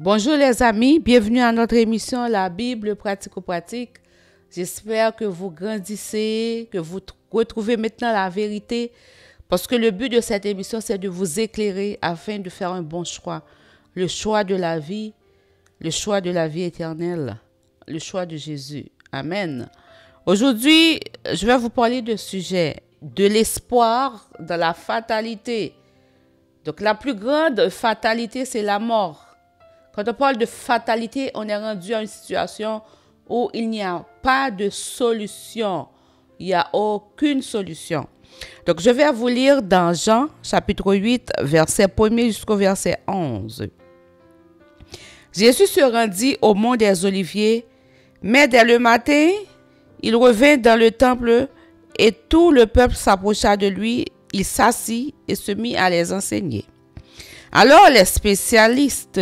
Bonjour les amis, bienvenue à notre émission La Bible pratico-pratique. J'espère que vous grandissez, que vous retrouvez maintenant la vérité, parce que le but de cette émission, c'est de vous éclairer afin de faire un bon choix. Le choix de la vie éternelle, le choix de Jésus. Amen. Aujourd'hui, je vais vous parler de sujet de l'espoir dans la fatalité. Donc la plus grande fatalité, c'est la mort. Quand on parle de fatalité, on est rendu à une situation où il n'y a pas de solution. Il n'y a aucune solution. Donc, je vais vous lire dans Jean, chapitre 8, verset 1er jusqu'au verset 11. Jésus se rendit au mont des Oliviers, mais dès le matin, il revint dans le temple et tout le peuple s'approcha de lui. Il s'assit et se mit à les enseigner. Alors, les spécialistes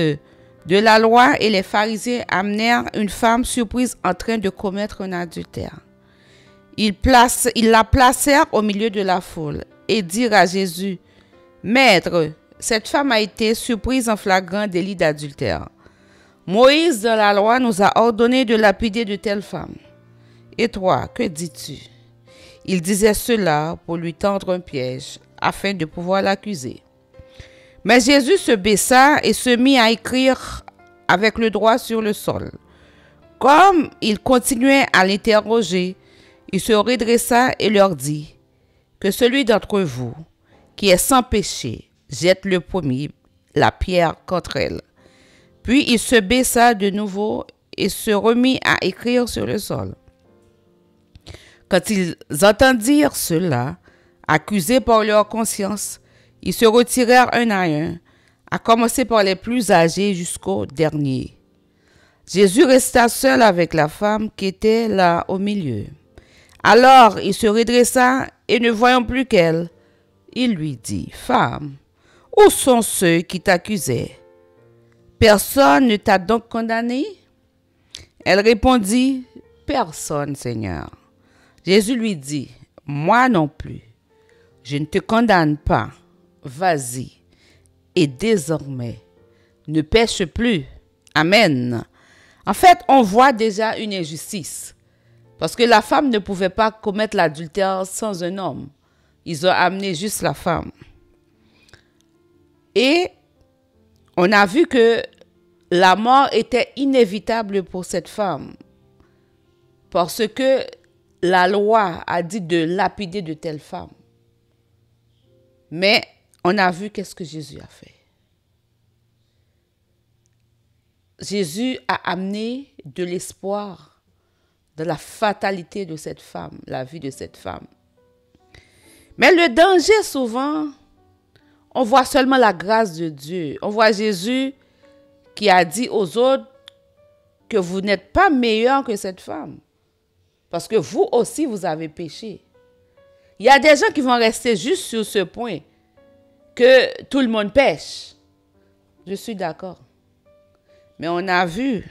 de la loi et les pharisiens amenèrent une femme surprise en train de commettre un adultère. Ils la placèrent au milieu de la foule et dirent à Jésus, « Maître, cette femme a été surprise en flagrant délit d'adultère. Moïse dans la loi nous a ordonné de lapider de telles femmes. Et toi, que dis-tu » Il disait cela pour lui tendre un piège afin de pouvoir l'accuser. Mais Jésus se baissa et se mit à écrire avec le doigt sur le sol. Comme il continuait à l'interroger, il se redressa et leur dit, « Que celui d'entre vous qui est sans péché jette le premier la pierre contre elle. » Puis il se baissa de nouveau et se remit à écrire sur le sol. Quand ils entendirent cela, accusés par leur conscience, ils se retirèrent un à un, à commencer par les plus âgés jusqu'au dernier. Jésus resta seul avec la femme qui était là au milieu. Alors il se redressa et ne voyant plus qu'elle, il lui dit, « Femme, où sont ceux qui t'accusaient? Personne ne t'a donc condamné? » Elle répondit, « Personne, Seigneur. » Jésus lui dit, « Moi non plus. Je ne te condamne pas. Vas-y. Et désormais, ne pêche plus. » Amen. En fait, on voit déjà une injustice. Parce que la femme ne pouvait pas commettre l'adultère sans un homme. Ils ont amené juste la femme. Et on a vu que la mort était inévitable pour cette femme. Parce que la loi a dit de lapider de telles femmes. Mais on a vu qu'est-ce que Jésus a fait. Jésus a amené de l'espoir dans la fatalité de cette femme, la vie de cette femme. Mais le danger, souvent, on voit seulement la grâce de Dieu. On voit Jésus qui a dit aux autres que vous n'êtes pas meilleurs que cette femme. Parce que vous aussi, vous avez péché. Il y a des gens qui vont rester juste sur ce point, que tout le monde pêche. Je suis d'accord. Mais on a vu,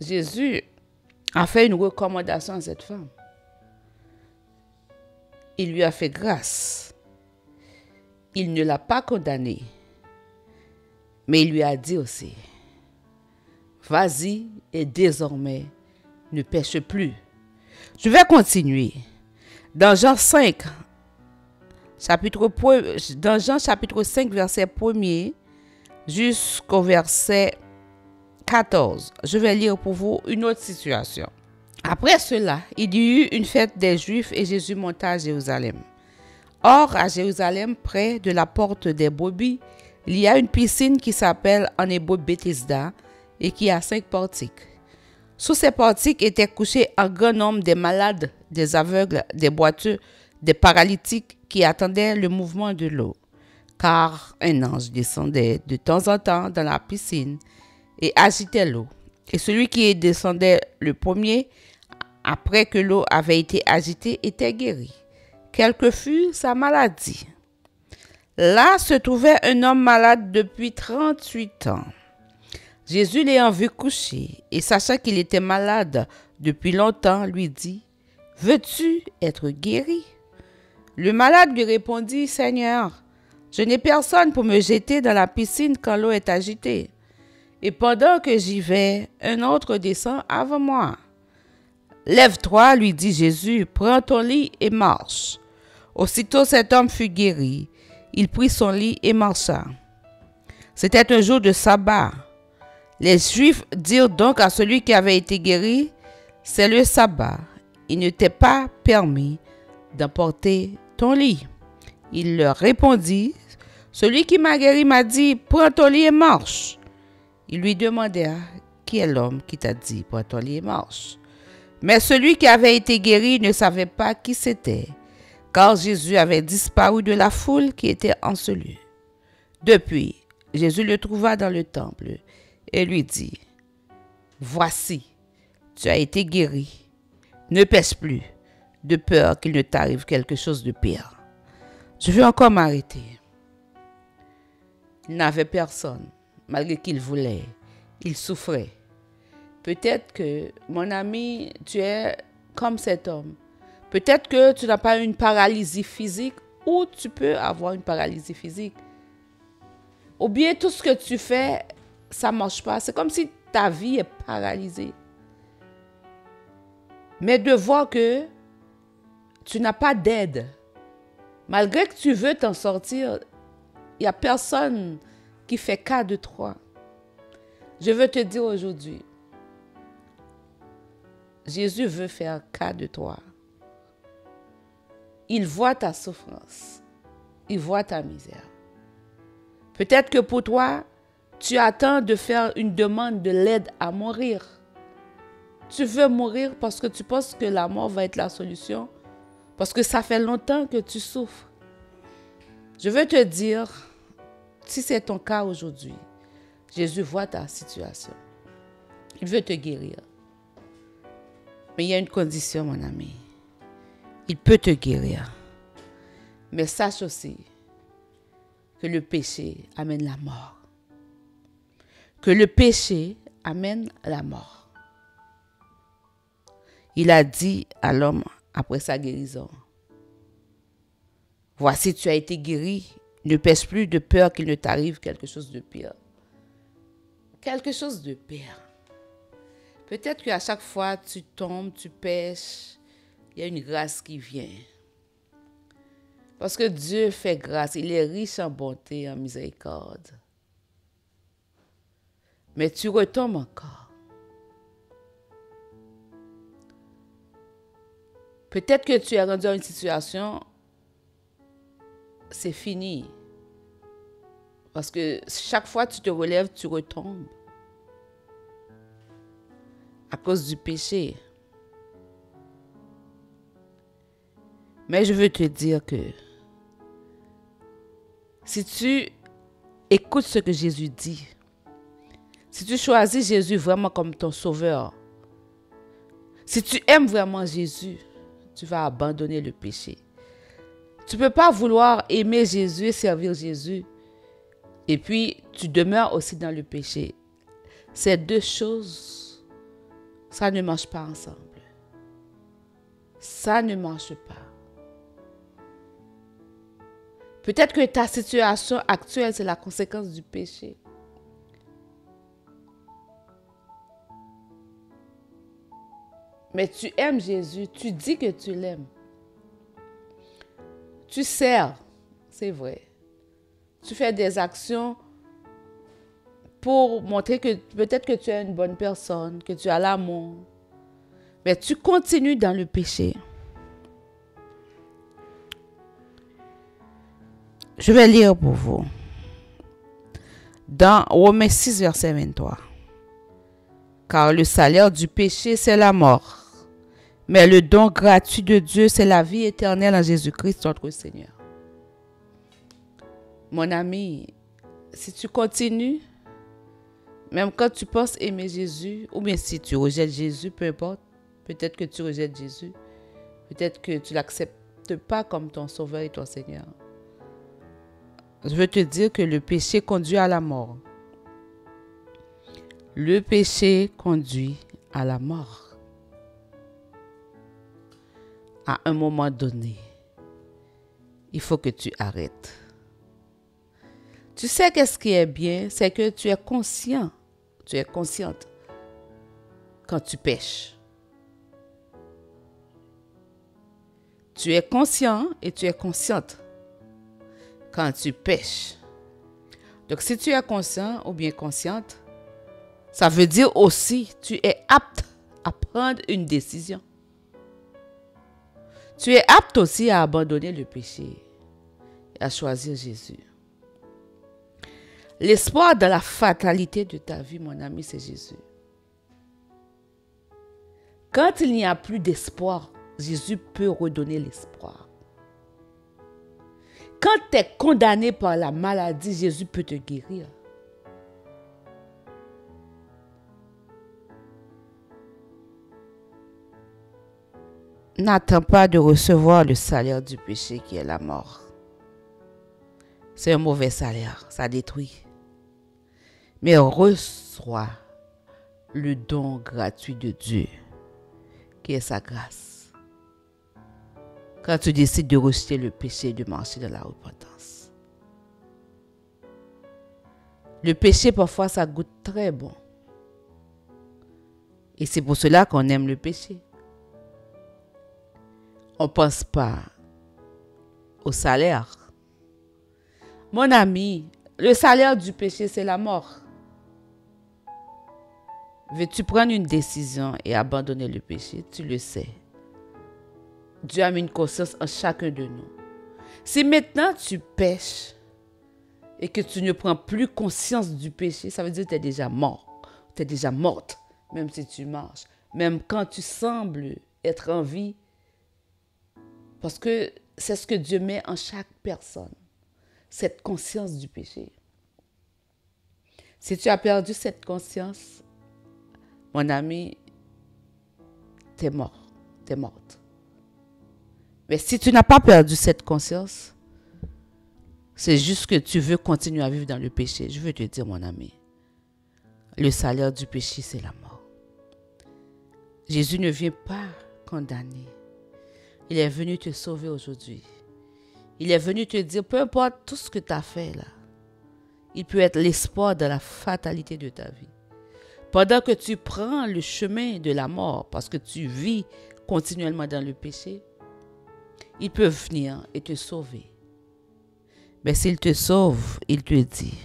Jésus a fait une recommandation à cette femme. Il lui a fait grâce. Il ne l'a pas condamnée. Mais il lui a dit aussi, vas-y et désormais, ne pêche plus. Je vais continuer. Dans Jean 5, dans Jean chapitre 5, verset 1er jusqu'au verset 14, je vais lire pour vous une autre situation. Après cela, il y eut une fête des Juifs et Jésus monta à Jérusalem. Or, à Jérusalem, près de la porte des brebis, il y a une piscine qui s'appelle en hébreu Bethesda et qui a 5 portiques. Sous ces portiques étaient couchés un grand nombre des malades, des aveugles, des boiteux, des paralytiques qui attendaient le mouvement de l'eau. Car un ange descendait de temps en temps dans la piscine et agitait l'eau. Et celui qui descendait le premier, après que l'eau avait été agitée, était guéri. Quelle que fût sa maladie. Là se trouvait un homme malade depuis 38 ans. Jésus l'ayant vu coucher et sachant qu'il était malade depuis longtemps, lui dit, « Veux-tu être guéri ?» Le malade lui répondit, « Seigneur, Je n'ai personne pour me jeter dans la piscine quand l'eau est agitée. Et pendant que j'y vais, un autre descend avant moi. Lève-toi, lui dit Jésus, prends ton lit et marche. Aussitôt cet homme fut guéri. Il prit son lit et marcha. C'était un jour de sabbat. Les Juifs dirent donc à celui qui avait été guéri, c'est le sabbat. Il ne t'est pas permis d'emporter ton lit. Il leur répondit, celui qui m'a guéri m'a dit, prends ton lit et marche. Ils lui demandèrent, qui est l'homme qui t'a dit, prends ton lit et marche? Mais celui qui avait été guéri ne savait pas qui c'était, car Jésus avait disparu de la foule qui était encelue. Depuis, Jésus le trouva dans le temple et lui dit, voici, tu as été guéri. Ne pêche plus, de peur qu'il ne t'arrive quelque chose de pire. Je veux encore m'arrêter. Il n'avait personne, malgré qu'il voulait. Il souffrait. Peut-être que, mon ami, tu es comme cet homme. Peut-être que tu n'as pas une paralysie physique ou tu peux avoir une paralysie physique. Ou bien tout ce que tu fais, ça ne marche pas. C'est comme si ta vie est paralysée. Mais de voir que tu n'as pas d'aide. Malgré que tu veux t'en sortir, il n'y a personne qui fait cas de toi. Je veux te dire aujourd'hui, Jésus veut faire cas de toi. Il voit ta souffrance. Il voit ta misère. Peut-être que pour toi, tu attends de faire une demande de l'aide à mourir. Tu veux mourir parce que tu penses que la mort va être la solution. Parce que ça fait longtemps que tu souffres. Je veux te dire, si c'est ton cas aujourd'hui, Jésus voit ta situation. Il veut te guérir. Mais il y a une condition, mon ami. Il peut te guérir. Mais sache aussi que le péché amène la mort. Que le péché amène la mort. Il a dit à l'homme après sa guérison, voici, tu as été guéri, ne pêche plus de peur qu'il ne t'arrive quelque chose de pire. Quelque chose de pire. Peut-être qu'à chaque fois tu tombes, tu pêches, il y a une grâce qui vient. Parce que Dieu fait grâce, il est riche en bonté et en miséricorde. Mais tu retombes encore. Peut-être que tu es rendu dans une situation, c'est fini. Parce que chaque fois que tu te relèves, tu retombes. À cause du péché. Mais je veux te dire que si tu écoutes ce que Jésus dit, si tu choisis Jésus vraiment comme ton sauveur, si tu aimes vraiment Jésus, tu vas abandonner le péché. Tu ne peux pas vouloir aimer Jésus et servir Jésus et puis tu demeures aussi dans le péché. Ces deux choses, ça ne marche pas ensemble. Ça ne marche pas. Peut-être que ta situation actuelle, c'est la conséquence du péché. Mais tu aimes Jésus, tu dis que tu l'aimes. Tu sers, c'est vrai. Tu fais des actions pour montrer que peut-être que tu es une bonne personne, que tu as l'amour. Mais tu continues dans le péché. Je vais lire pour vous. Dans Romains 6, verset 23. Car le salaire du péché, c'est la mort. Mais le don gratuit de Dieu, c'est la vie éternelle en Jésus-Christ, notre Seigneur. Mon ami, si tu continues, même quand tu penses aimer Jésus, ou bien si tu rejettes Jésus, peu importe, peut-être que tu rejettes Jésus, peut-être que tu ne l'acceptes pas comme ton sauveur et ton Seigneur. Je veux te dire que le péché conduit à la mort. Le péché conduit à la mort. À un moment donné, il faut que tu arrêtes. Tu sais qu'est-ce qui est bien, c'est que tu es conscient, tu es consciente quand tu pêches. Tu es conscient et tu es consciente quand tu pêches. Donc, si tu es conscient ou bien consciente, ça veut dire aussi tu es apte à prendre une décision. Tu es apte aussi à abandonner le péché et à choisir Jésus. L'espoir de la fatalité de ta vie, mon ami, c'est Jésus. Quand il n'y a plus d'espoir, Jésus peut redonner l'espoir. Quand tu es condamné par la maladie, Jésus peut te guérir. N'attends pas de recevoir le salaire du péché qui est la mort. C'est un mauvais salaire, ça détruit. Mais reçois le don gratuit de Dieu, qui est sa grâce. Quand tu décides de rejeter le péché et de marcher dans la repentance. Le péché, parfois, ça goûte très bon. Et c'est pour cela qu'on aime le péché. On ne pense pas au salaire. Mon ami, le salaire du péché, c'est la mort. Veux-tu prendre une décision et abandonner le péché? Tu le sais. Dieu a mis une conscience en chacun de nous. Si maintenant tu pêches et que tu ne prends plus conscience du péché, ça veut dire que tu es déjà mort. Tu es déjà morte, même si tu marches. Même quand tu sembles être en vie. Parce que c'est ce que Dieu met en chaque personne. Cette conscience du péché. Si tu as perdu cette conscience, mon ami, tu es mort. Tu es morte. Mais si tu n'as pas perdu cette conscience, c'est juste que tu veux continuer à vivre dans le péché. Je veux te dire, mon ami, le salaire du péché, c'est la mort. Jésus ne vient pas condamner. Il est venu te sauver aujourd'hui. Il est venu te dire, peu importe tout ce que tu as fait là, il peut être l'espoir de la fatalité de ta vie. Pendant que tu prends le chemin de la mort, parce que tu vis continuellement dans le péché, il peut venir et te sauver. Mais s'il te sauve, il te dit,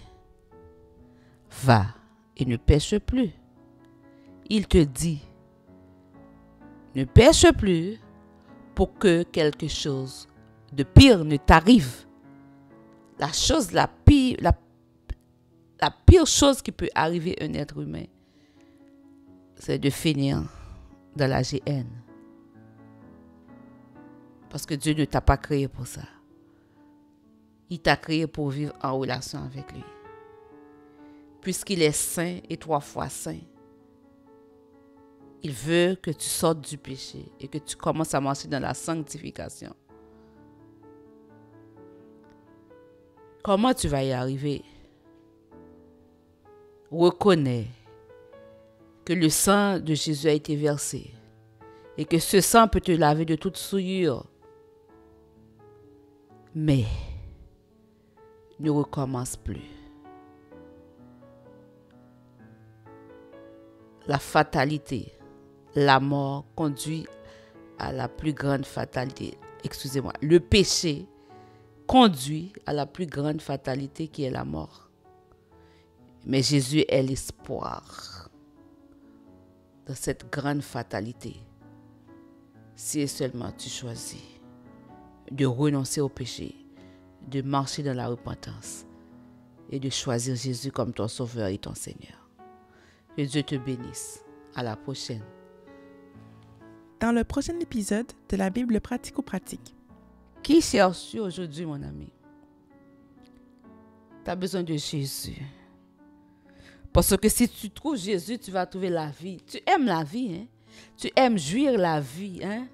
va et ne pêche plus. Il te dit, ne pêche plus pour que quelque chose de pire ne t'arrive. La pire chose qui peut arriver à un être humain, c'est de finir dans la géhenne. Parce que Dieu ne t'a pas créé pour ça. Il t'a créé pour vivre en relation avec lui. Puisqu'il est saint et 3 fois saint, il veut que tu sortes du péché et que tu commences à marcher dans la sanctification. Comment tu vas y arriver? Reconnais que le sang de Jésus a été versé et que ce sang peut te laver de toute souillure. Mais ne recommence plus. La fatalité, la mort conduit à la plus grande fatalité. Excusez-moi, le péché conduit à la plus grande fatalité qui est la mort. Mais Jésus est l'espoir de cette grande fatalité. Si et seulement tu choisis de renoncer au péché, de marcher dans la repentance et de choisir Jésus comme ton sauveur et ton Seigneur. Que Dieu te bénisse. À la prochaine. Dans le prochain épisode de la Bible pratico-pratique. Qui cherches-tu aujourd'hui, mon ami? Tu as besoin de Jésus. Parce que si tu trouves Jésus, tu vas trouver la vie. Tu aimes la vie, hein? Tu aimes jouir la vie, hein?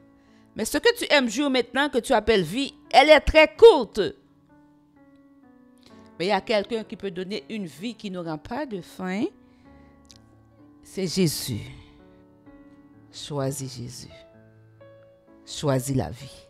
Mais ce que tu aimes jouir maintenant, que tu appelles vie, elle est très courte. Mais il y a quelqu'un qui peut donner une vie qui n'aura pas de fin. C'est Jésus. Choisis Jésus. Choisis la vie.